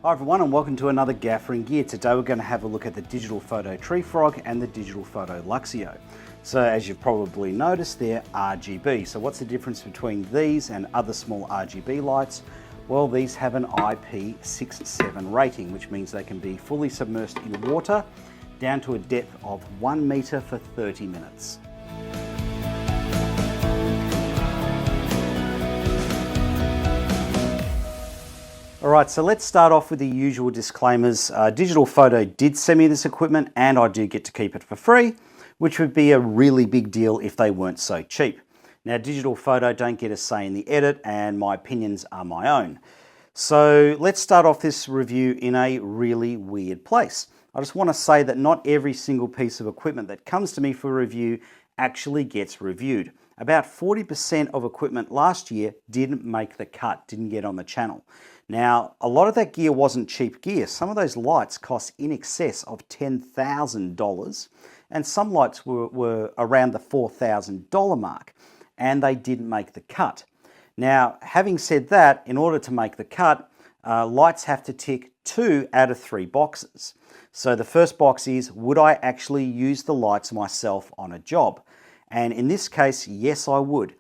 Hi everyone and welcome to another Gaffer in Gear. Today we're going to have a look at the Digital Foto Tree Frog and the Digital Foto Luxceo. So as you've probably noticed, they're RGB. So what's the difference between these and other small RGB lights? Well, these have an IP67 rating, which means they can be fully submersed in water down to a depth of 1 meter for 30 minutes. Alright, so let's start off with the usual disclaimers. Digital Foto did send me this equipment and I do get to keep it for free, which would be a really big deal if they weren't so cheap. Now, Digital Foto don't get a say in the edit and my opinions are my own. So let's start off this review in a really weird place. I just want to say that not every single piece of equipment that comes to me for review actually gets reviewed. About 40% of equipment last year didn't make the cut, didn't get on the channel. Now, a lot of that gear wasn't cheap gear. Some of those lights cost in excess of $10,000 and some lights were around the $4,000 mark and they didn't make the cut. Now, having said that, in order to make the cut, lights have to tick 2 out of 3 boxes. So the first box is, would I actually use the lights myself on a job? And in this case, yes, I would.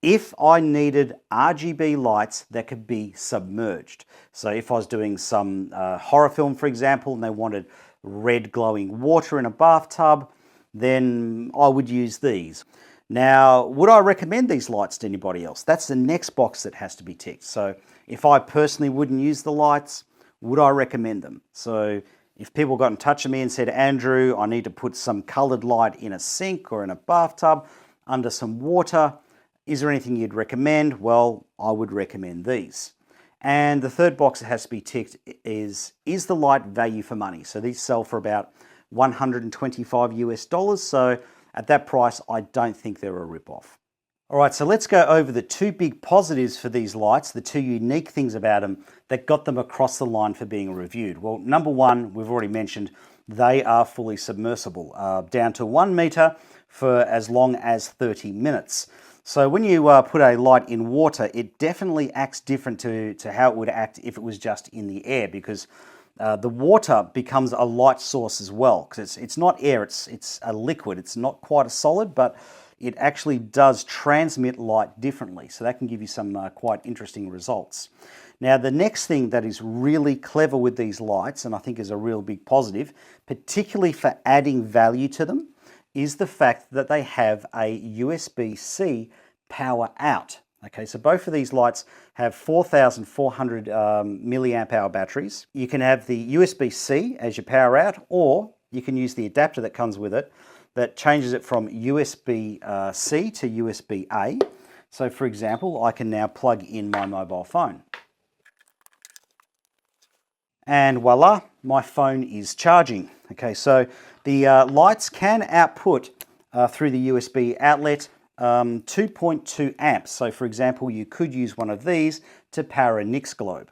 If I needed RGB lights that could be submerged. So if I was doing some horror film, for example, and they wanted red glowing water in a bathtub, then I would use these. Now, would I recommend these lights to anybody else? That's the next box that has to be ticked. So if I personally wouldn't use the lights, would I recommend them? So if people got in touch with me and said, Andrew, I need to put some colored light in a sink or in a bathtub under some water, is there anything you'd recommend? Well, I would recommend these. And the third box that has to be ticked is the light value for money? So these sell for about $125 US. So at that price, I don't think they're a rip-off. All right, so let's go over the 2 big positives for these lights, the 2 unique things about them that got them across the line for being reviewed. Well, number one, we've already mentioned, they are fully submersible, down to 1 meter for as long as 30 minutes. So when you put a light in water, it definitely acts different to how it would act if it was just in the air, because the water becomes a light source as well, because it's not air, it's a liquid. It's not quite a solid, but it actually does transmit light differently. So that can give you some quite interesting results. Now, the next thing that is really clever with these lights, and I think is a real big positive, particularly for adding value to them, is the fact that they have a USB-C power out. Okay, so both of these lights have 4,400 milliamp hour batteries. You can have the USB-C as your power out, or you can use the adapter that comes with it that changes it from USB-C to USB-A. So for example, I can now plug in my mobile phone. And voila, my phone is charging. Okay, so the lights can output through the USB outlet 2.2 amps. So for example, you could use one of these to power a Nix globe.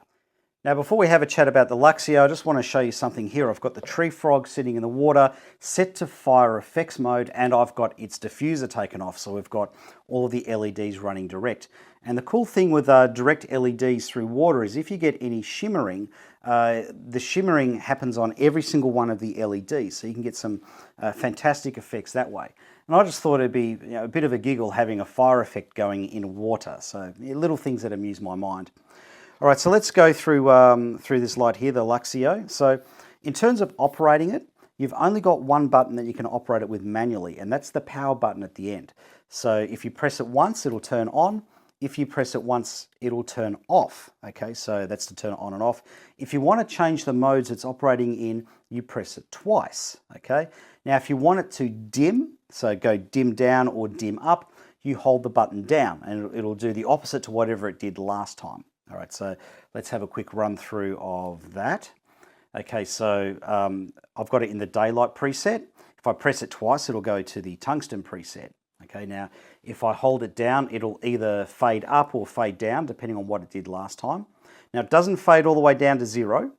Now, before we have a chat about the Luxceo, I just want to show you something here. I've got the tree frog sitting in the water, set to fire effects mode, and I've got its diffuser taken off. So we've got all of the LEDs running direct. And the cool thing with direct LEDs through water is if you get any shimmering, the shimmering happens on every single one of the LEDs. So you can get some fantastic effects that way. And I just thought it'd be a bit of a giggle having a fire effect going in water. So little things that amuse my mind. All right, so let's go through this light here, the Luxceo. So in terms of operating it, you've only got one button that you can operate it with manually, and that's the power button at the end. So if you press it once, it'll turn on. If you press it once, it'll turn off. Okay, so that's to turn it on and off. If you want to change the modes it's operating in, you press it twice. Okay, now if you want it to dim, so go dim down or dim up, you hold the button down and it'll do the opposite to whatever it did last time. All right, so let's have a quick run through of that. Okay, so I've got it in the daylight preset. If I press it twice, it'll go to the tungsten preset. Okay, now if I hold it down, it'll either fade up or fade down, depending on what it did last time. Now it doesn't fade all the way down to 0.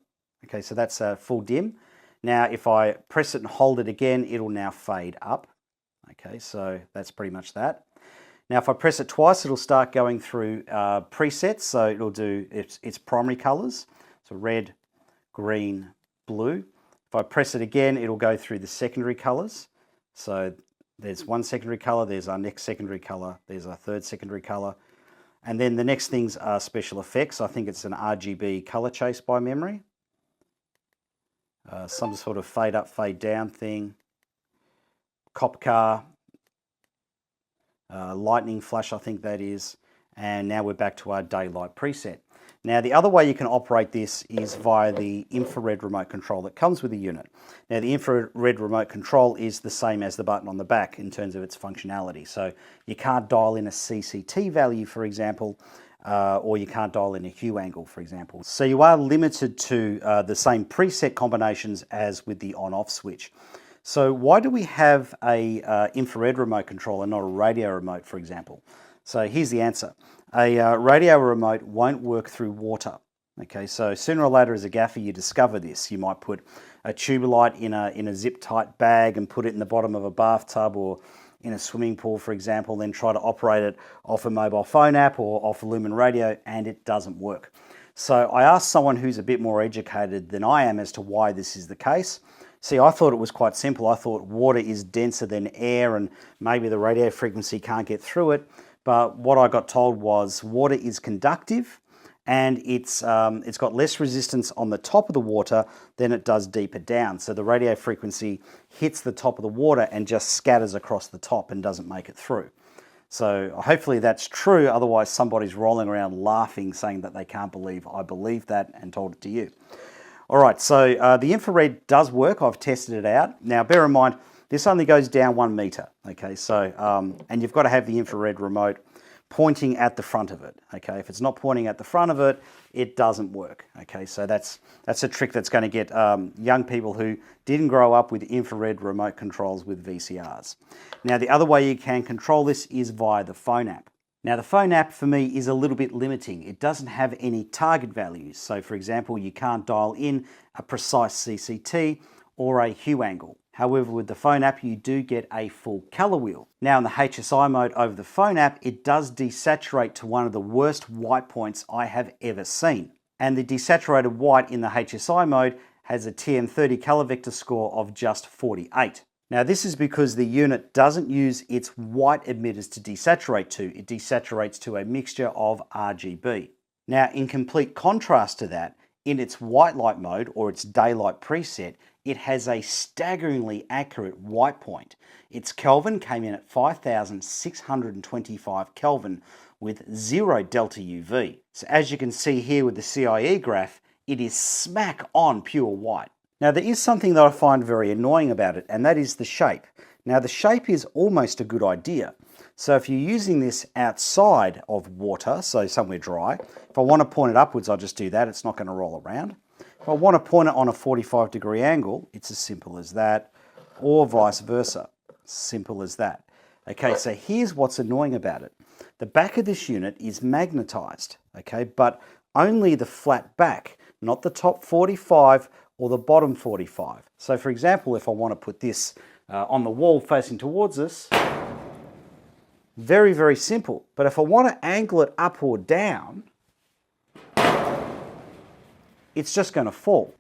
Okay, so that's a full dim. Now if I press it and hold it again, it'll now fade up. Okay, so that's pretty much that. Now if I press it twice, it'll start going through presets, so it'll do its primary colors, so red, green, blue. If I press it again, it'll go through the secondary colors. So there's one secondary color, there's our next secondary color, there's our third secondary color. And then the next things are special effects. I think it's an RGB color chase by memory. Some sort of fade up, fade down thing. Cop car. Lightning flash, I think that is. And now we're back to our daylight preset. Now the other way you can operate this is via the infrared remote control that comes with the unit. Now the infrared remote control is the same as the button on the back in terms of its functionality. So you can't dial in a CCT value, for example, or you can't dial in a hue angle, for example. So you are limited to the same preset combinations as with the on-off switch. So why do we have a infrared remote control and not a radio remote, for example? So here's the answer. A radio remote won't work through water. Okay, so sooner or later as a gaffer you discover this. You might put a tube light in a zip-tight bag and put it in the bottom of a bathtub or in a swimming pool, for example, then try to operate it off a mobile phone app or off a Lumen radio, and it doesn't work. So I asked someone who's a bit more educated than I am as to why this is the case. See, I thought it was quite simple. I thought water is denser than air and maybe the radio frequency can't get through it. But what I got told was water is conductive and it's got less resistance on the top of the water than it does deeper down. So the radio frequency hits the top of the water and just scatters across the top and doesn't make it through. So hopefully that's true. Otherwise somebody's rolling around laughing saying that they can't believe I believed that and told it to you. All right, so the infrared does work. I've tested it out. Now bear in mind, this only goes down 1 meter, okay? So, and you've got to have the infrared remote pointing at the front of it, okay? If it's not pointing at the front of it, it doesn't work, okay? So that's a trick that's going to get young people who didn't grow up with infrared remote controls with VCRs. Now, the other way you can control this is via the phone app. Now, the phone app for me is a little bit limiting. It doesn't have any target values. So, for example, you can't dial in a precise CCT or a hue angle. However, with the phone app, you do get a full color wheel. Now in the HSI mode over the phone app, it does desaturate to one of the worst white points I have ever seen. And the desaturated white in the HSI mode has a TM30 color vector score of just 48. Now this is because the unit doesn't use its white emitters to desaturate to. It desaturates to a mixture of RGB. Now in complete contrast to that, in its white light mode or its daylight preset, it has a staggeringly accurate white point. Its Kelvin came in at 5,625 Kelvin with 0 delta UV. So as you can see here with the CIE graph, it is smack on pure white. Now there is something that I find very annoying about it, and that is the shape. Now the shape is almost a good idea. So if you're using this outside of water, so somewhere dry, if I want to point it upwards, I'll just do that. It's not going to roll around. If I want to point it on a 45-degree angle, it's as simple as that, or vice versa. Simple as that. Okay, so here's what's annoying about it. The back of this unit is magnetized, okay, but only the flat back, not the top 45 or the bottom 45. So for example, if I want to put this on the wall facing towards us, very, very simple. But if I want to angle it up or down, it's just going to fall.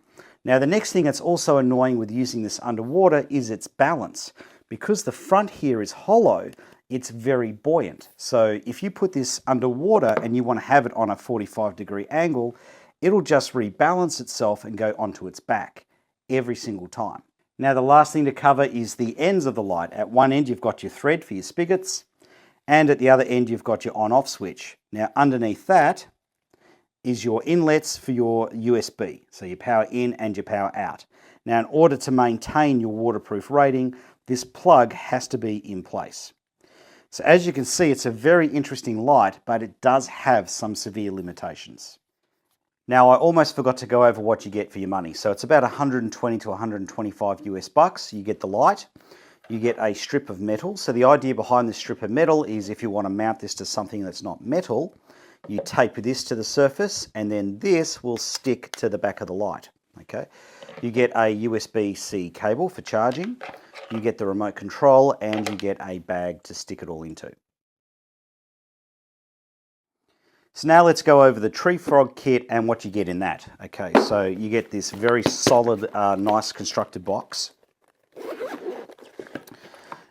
Now the next thing that's also annoying with using this underwater is its balance. Because the front here is hollow, it's very buoyant. So if you put this underwater and you want to have it on a 45-degree angle, it'll just rebalance itself and go onto its back every single time. Now the last thing to cover is the ends of the light. At one end you've got your thread for your spigots, and at the other end you've got your on-off switch. Now underneath that is your inlets for your USB, so your power in and your power out. Now in order to maintain your waterproof rating, this plug has to be in place. So as you can see, it's a very interesting light, but it does have some severe limitations. Now I almost forgot to go over what you get for your money. So it's about 120 to 125 US bucks. You get the light, you get a strip of metal. So the idea behind this strip of metal is if you want to mount this to something that's not metal, you tape this to the surface and then this will stick to the back of the light, okay? You get a USB-C cable for charging, you get the remote control, and you get a bag to stick it all into. So now let's go over the Tree Frog kit and what you get in that. Okay, so you get this very solid, nice constructed box.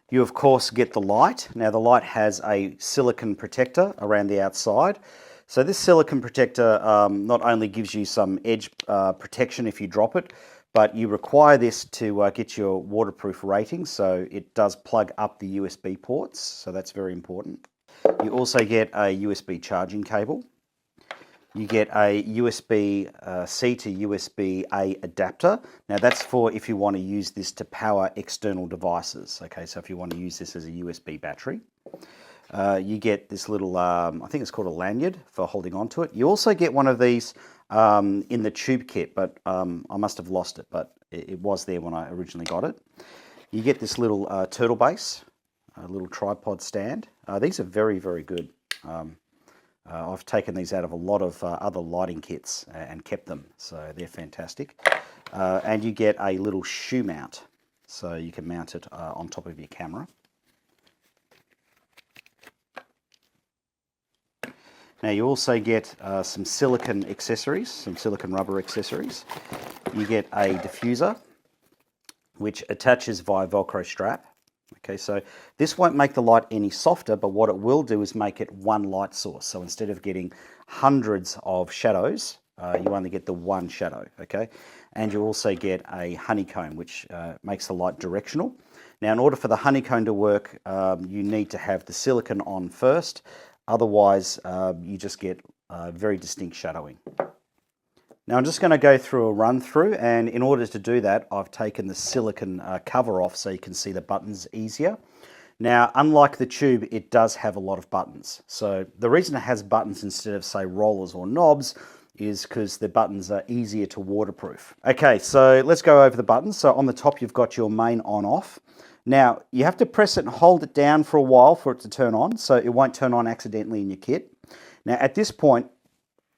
You of course get the light. Now the light has a silicone protector around the outside. So this silicone protector not only gives you some edge protection if you drop it, but you require this to get your waterproof rating. So it does plug up the USB ports, so that's very important. You also get a USB charging cable. You get a USB-C to USB-A adapter. Now that's for if you want to use this to power external devices. Okay, so if you want to use this as a USB battery. You get this little, I think it's called a lanyard for holding onto it. You also get one of these in the tube kit, but I must have lost it, but it was there when I originally got it. You get this little turtle base, a little tripod stand. These are very, very good. I've taken these out of a lot of other lighting kits and kept them, so they're fantastic. And you get a little shoe mount, so you can mount it on top of your camera. Now you also get some silicone accessories, some silicone rubber accessories. You get a diffuser, which attaches via Velcro strap. Okay, so this won't make the light any softer, but what it will do is make it one light source. So instead of getting hundreds of shadows, you only get the one shadow, okay? And you also get a honeycomb, which makes the light directional. Now, in order for the honeycomb to work, you need to have the silicone on first. Otherwise, you just get very distinct shadowing. Now I'm just going to go through a run through, and in order to do that I've taken the silicone cover off so you can see the buttons easier. Now unlike the tube, it does have a lot of buttons. So the reason it has buttons instead of say rollers or knobs is because the buttons are easier to waterproof. Okay, so let's go over the buttons. So on the top you've got your main on off. Now you have to press it and hold it down for a while for it to turn on, so it won't turn on accidentally in your kit. Now at this point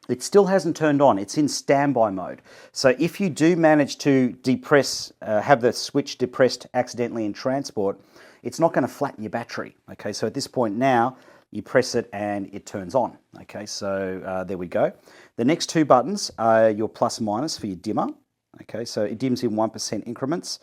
it still hasn't turned on, it's in standby mode. So if you do manage to depress, have the switch depressed accidentally in transport, it's not going to flatten your battery. Okay, so at this point now, you press it and it turns on. Okay, so there we go. The next two buttons are your plus minus for your dimmer. Okay, so it dims in 1% increments.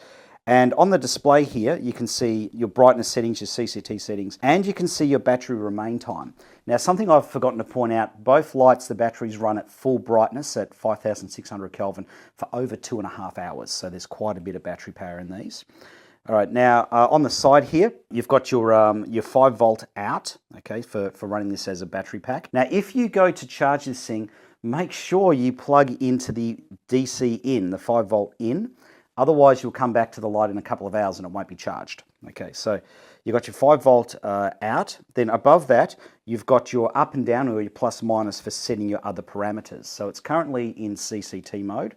And on the display here, you can see your brightness settings, your CCT settings, and you can see your battery remain time. Now, something I've forgotten to point out, both lights, the batteries run at full brightness at 5,600 Kelvin for over 2.5 hours. So there's quite a bit of battery power in these. All right, now on the side here, you've got your 5-volt out, okay, for running this as a battery pack. Now, if you go to charge this thing, make sure you plug into the DC in, the 5-volt in. Otherwise, you'll come back to the light in a couple of hours and it won't be charged. Okay, so you've got your 5-volt out. Then above that, you've got your up and down or your plus minus for setting your other parameters. So it's currently in CCT mode.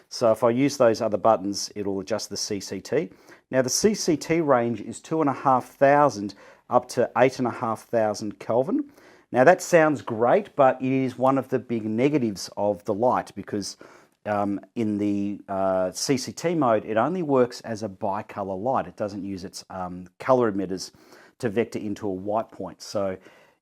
So if I use those other buttons, it'll adjust the CCT. Now the CCT range is 2,500 up to 8,500 Kelvin. Now that sounds great, but it is one of the big negatives of the light because in the CCT mode, it only works as a bicolor light. It doesn't use its color emitters to vector into a white point. So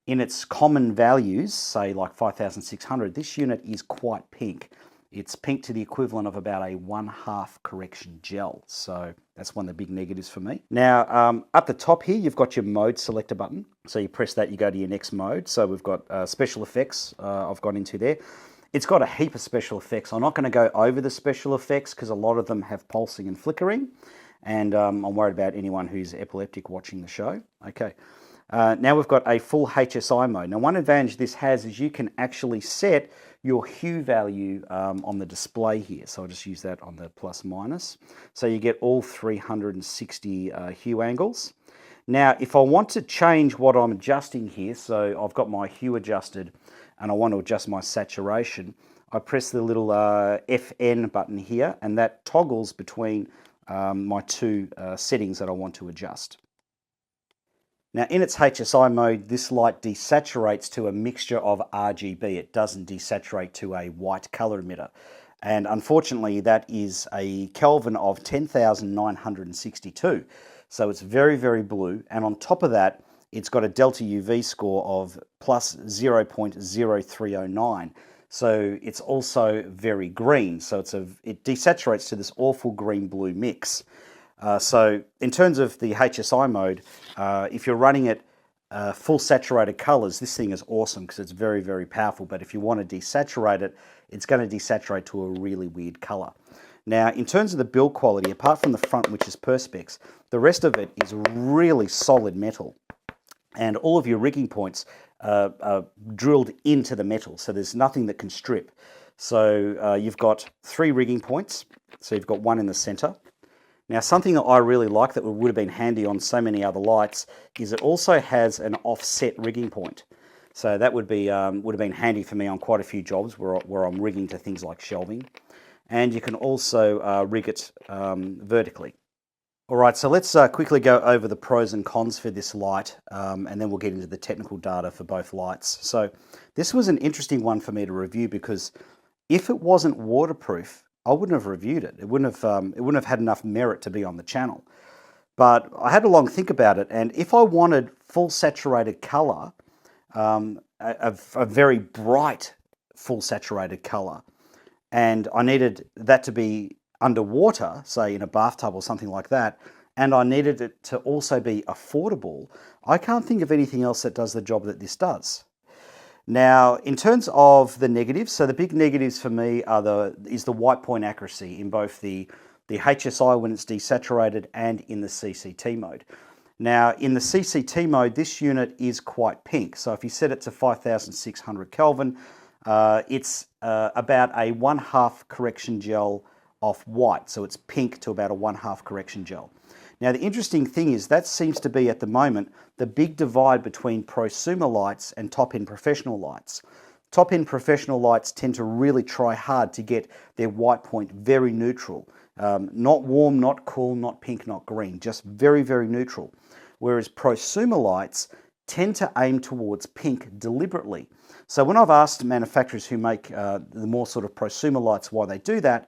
in its common values, say like 5,600, this unit is quite pink. It's pink to the equivalent of about a 1/2 correction gel. So that's one of the big negatives for me. Now, up the top here, you've got your mode selector button. So you press that, you go to your next mode. So we've got special effects I've gone into there. It's got a heap of special effects. I'm not going to go over the special effects because a lot of them have pulsing and flickering. And I'm worried about anyone who's epileptic watching the show. Okay. Now we've got a full HSI mode. Now one advantage this has is you can actually set your hue value on the display here. So I'll just use that on the plus minus. So you get all 360 hue angles. Now if I want to change what I'm adjusting here, so I've got my hue adjusted and I want to adjust my saturation, I press the little FN button here and that toggles between my two settings that I want to adjust. Now in its HSI mode, this light desaturates to a mixture of RGB. It doesn't desaturate to a white color emitter. And unfortunately that is a Kelvin of 10,962. So it's very, very blue. And on top of that, it's got a delta UV score of plus 0.0309. So it's also very green. So it desaturates to this awful green-blue mix. So in terms of the HSI mode, if you're running it full saturated colors, this thing is awesome because it's very, very powerful. But if you want to desaturate it, it's going to desaturate to a really weird color. Now, in terms of the build quality, apart from the front, which is Perspex, the rest of it is really solid metal. And all of your rigging points are drilled into the metal, so there's nothing that can strip. So you've got 3 rigging points, so you've got one in the center. Now, something that I really like that would have been handy on so many other lights is it also has an offset rigging point. So that would have been handy for me on quite a few jobs where I'm rigging to things like shelving. And you can also rig it vertically. All right, so let's quickly go over the pros and cons for this light, and then we'll get into the technical data for both lights. So this was an interesting one for me to review because if it wasn't waterproof, I wouldn't have reviewed it. It wouldn't have had enough merit to be on the channel. But I had a long think about it, and if I wanted full saturated color, a very bright full saturated color, and I needed that to be underwater, say in a bathtub or something like that, and I needed it to also be affordable, I can't think of anything else that does the job that this does. Now, in terms of the negatives, so the big negatives for me is the white point accuracy in both the HSI when it's desaturated and in the CCT mode. Now, in the CCT mode, this unit is quite pink. So if you set it to 5,600 Kelvin, it's about a 1/2 correction gel off white. So it's pink to about a 1/2 correction gel. Now, the interesting thing is that seems to be at the moment the big divide between prosumer lights and top-end professional lights. Top-end professional lights tend to really try hard to get their white point very neutral. Not warm, not cool, not pink, not green, just very, very neutral. Whereas prosumer lights tend to aim towards pink deliberately. So when I've asked manufacturers who make the more sort of prosumer lights why they do that,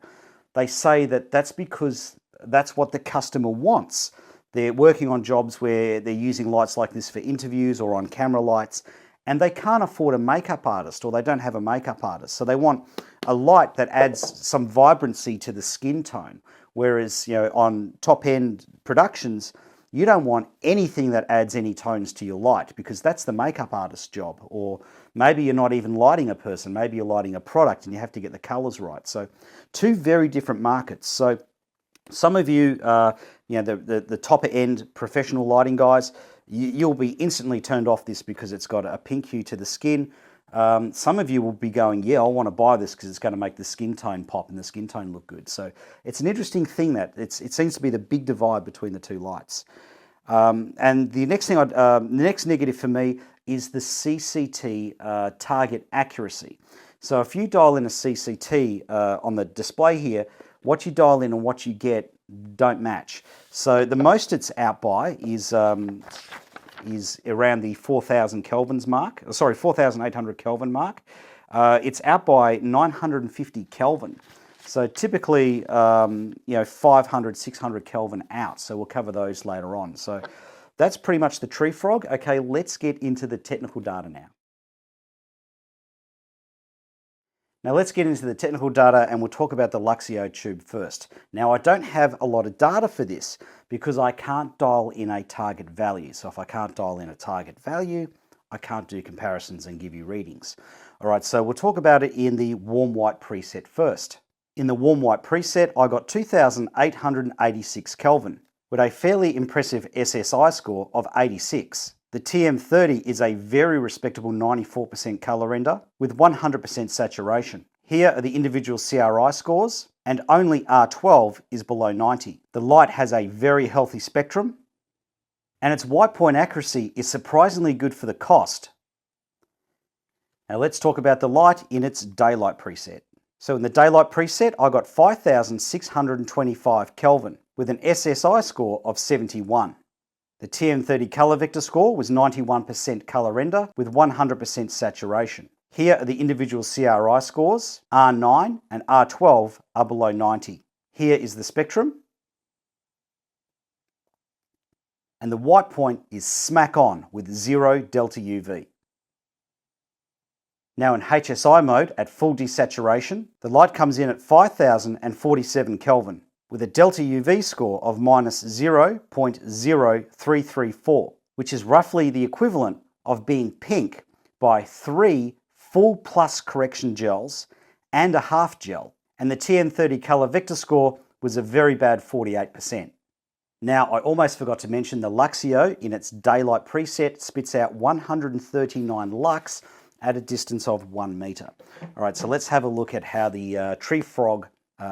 they say that that's because that's what the customer wants. They're working on jobs where they're using lights like this for interviews or on camera lights, and they can't afford a makeup artist or they don't have a makeup artist. So they want a light that adds some vibrancy to the skin tone. Whereas, on top-end productions, you don't want anything that adds any tones to your light because that's the makeup artist's job. Or maybe you're not even lighting a person, maybe you're lighting a product and you have to get the colors right. So 2 very different markets. So some of you, the top end professional lighting guys, you'll be instantly turned off this because it's got a pink hue to the skin. Some of you will be going, yeah, I want to buy this because it's going to make the skin tone pop and the skin tone look good. So it's an interesting thing that it seems to be the big divide between the 2 lights. And the next thing, the next negative for me is the CCT target accuracy. So if you dial in a CCT on the display here, what you dial in and what you get don't match. So the most it's out by is around the 4,000 Kelvins mark. Sorry, 4,800 Kelvin mark. It's out by 950 Kelvin. So typically, 500, 600 Kelvin out. So we'll cover those later on. So that's pretty much the tree frog. Okay, let's get into the technical data now. Now let's get into the technical data and we'll talk about the Luxceo tube first. Now I don't have a lot of data for this because I can't dial in a target value. So if I can't dial in a target value, I can't do comparisons and give you readings. All right, so we'll talk about it in the warm white preset first. In the warm white preset, I got 2,886 Kelvin with a fairly impressive SSI score of 86. The TM30 is a very respectable 94% color render with 100% saturation. Here are the individual CRI scores, and only R12 is below 90. The light has a very healthy spectrum, and its white point accuracy is surprisingly good for the cost. Now let's talk about the light in its daylight preset. So in the daylight preset, I got 5,625 Kelvin with an SSI score of 71. The TM30 color vector score was 91% color render with 100% saturation. Here are the individual CRI scores. R9 and R12 are below 90. Here is the spectrum. and the white point is smack on with 0 delta UV. Now in HSI mode at full desaturation, the light comes in at 5047 Kelvin with a delta UV score of minus 0.0334, which is roughly the equivalent of being pink by 3 full plus correction gels and a half gel, and the TN30 color vector score was a very bad 48%. Now, I almost forgot to mention the Luxceo in its daylight preset spits out 139 lux at a distance of 1 meter. All right, so let's have a look at how the tree frog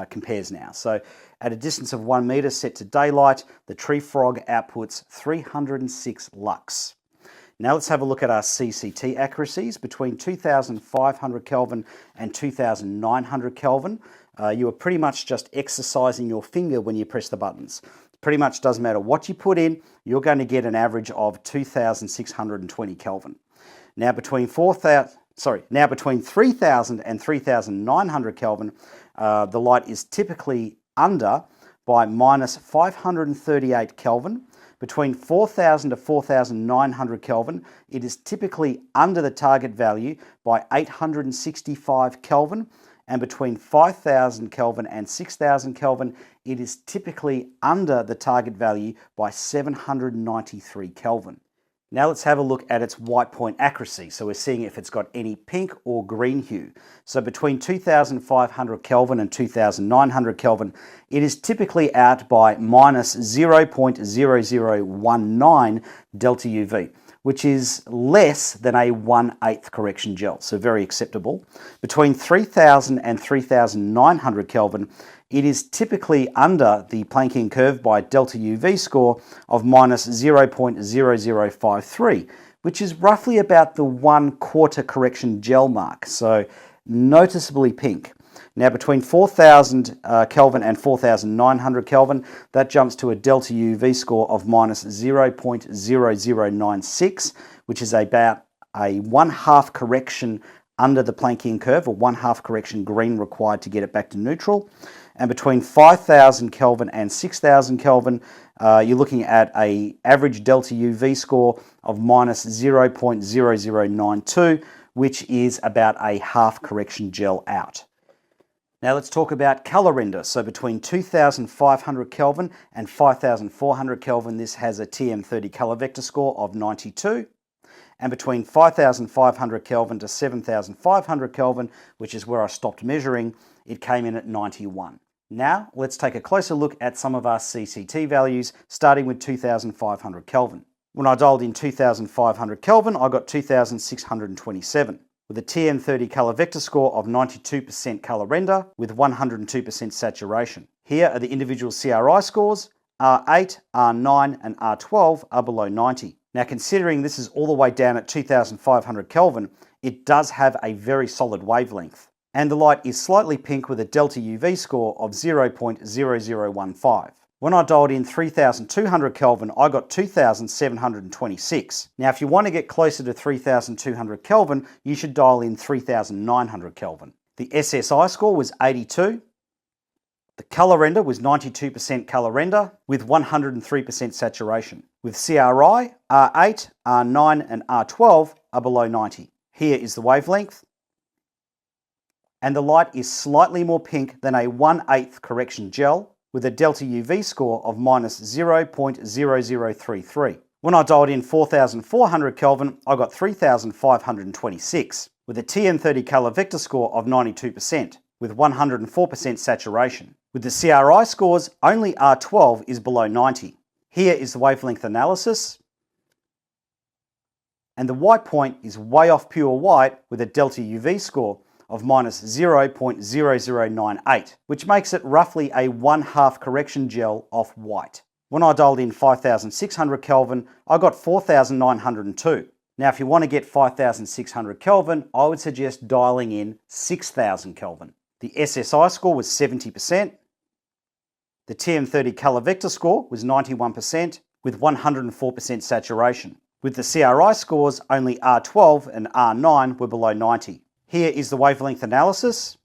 compares now. So at a distance of 1 meter set to daylight, the tree frog outputs 306 lux. Now let's have a look at our CCT accuracies between 2500 Kelvin and 2900 Kelvin. You are pretty much just exercising your finger when you press the buttons. Pretty much doesn't matter what you put in, you're going to get an average of 2620 Kelvin. Now between 3000 and 3900 Kelvin, the light is typically under by minus 538 Kelvin. Between 4000 to 4900 Kelvin, it is typically under the target value by 865 Kelvin. And between 5000 Kelvin and 6000 Kelvin, it is typically under the target value by 793 Kelvin. Now let's have a look at its white point accuracy. So we're seeing if it's got any pink or green hue. So between 2500 Kelvin and 2900 Kelvin, it is typically out by minus 0.0019 delta UV, which is less than a 1/8 correction gel, so very acceptable. Between 3000 and 3900 Kelvin, it is typically under the Planckian curve by delta UV score of minus 0.0053, which is roughly about the 1/4 correction gel mark, so noticeably pink. Now between 4000 Kelvin and 4900 Kelvin, that jumps to a delta UV score of minus 0.0096, which is about a 1/2 correction under the Planckian curve, or 1/2 correction green required to get it back to neutral. And between 5000 Kelvin and 6000 Kelvin, you're looking at an average delta UV score of minus 0.0092, which is about a 1/2 correction gel out. Now let's talk about color render. So between 2500 Kelvin and 5400 Kelvin, this has a TM30 color vector score of 92. And between 5500 Kelvin to 7500 Kelvin, which is where I stopped measuring, it came in at 91. Now let's take a closer look at some of our CCT values, starting with 2500 Kelvin. When I dialed in 2500 Kelvin, I got 2627. With a TM30 color vector score of 92% color render with 102% saturation. Here are the individual CRI scores. R8, R9 and R12 are below 90. Now considering this is all the way down at 2500 Kelvin, it does have a very solid wavelength. And the light is slightly pink with a delta UV score of 0.0015. When I dialed in 3200 Kelvin, I got 2726. Now, if you want to get closer to 3200 Kelvin, you should dial in 3900 Kelvin. The SSI score was 82. The color render was 92% color render with 103% saturation. With CRI, R8, R9 and R12 are below 90. Here is the wavelength. And the light is slightly more pink than a 1/8 correction gel, with a delta UV score of minus 0.0033. When I dialed in 4400 Kelvin, I got 3526, with a TM30 color vector score of 92%, with 104% saturation. With the CRI scores, only R12 is below 90. Here is the wavelength analysis. And the white point is way off pure white with a delta UV score of minus 0.0098, which makes it roughly a 1/2 correction gel off white. When I dialed in 5600 Kelvin, I got 4902. Now, if you want to get 5600 Kelvin, I would suggest dialing in 6000 Kelvin. The SSI score was 70%. The TM30 color vector score was 91% with 104% saturation. With the CRI scores, only R12 and R9 were below 90. Here is the wavelength analysis.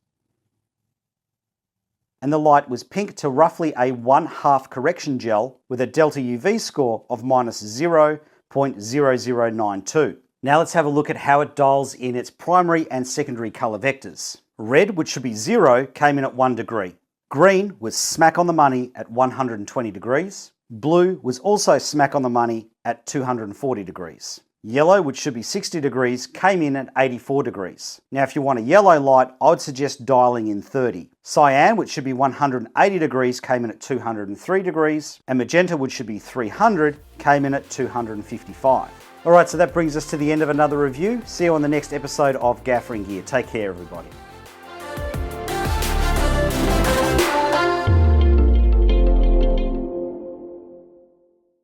and the light was pink to roughly a 1/2 correction gel with a delta UV score of minus 0.0092. Now let's have a look at how it dials in its primary and secondary color vectors. Red, which should be 0, came in at 1 degree. Green was smack on the money at 120 degrees. Blue was also smack on the money at 240 degrees. Yellow, which should be 60 degrees, came in at 84 degrees. Now, if you want a yellow light, I would suggest dialing in 30. Cyan, which should be 180 degrees, came in at 203 degrees. And magenta, which should be 300, came in at 255. All right, so that brings us to the end of another review. See you on the next episode of Gaffering Gear. Take care, everybody.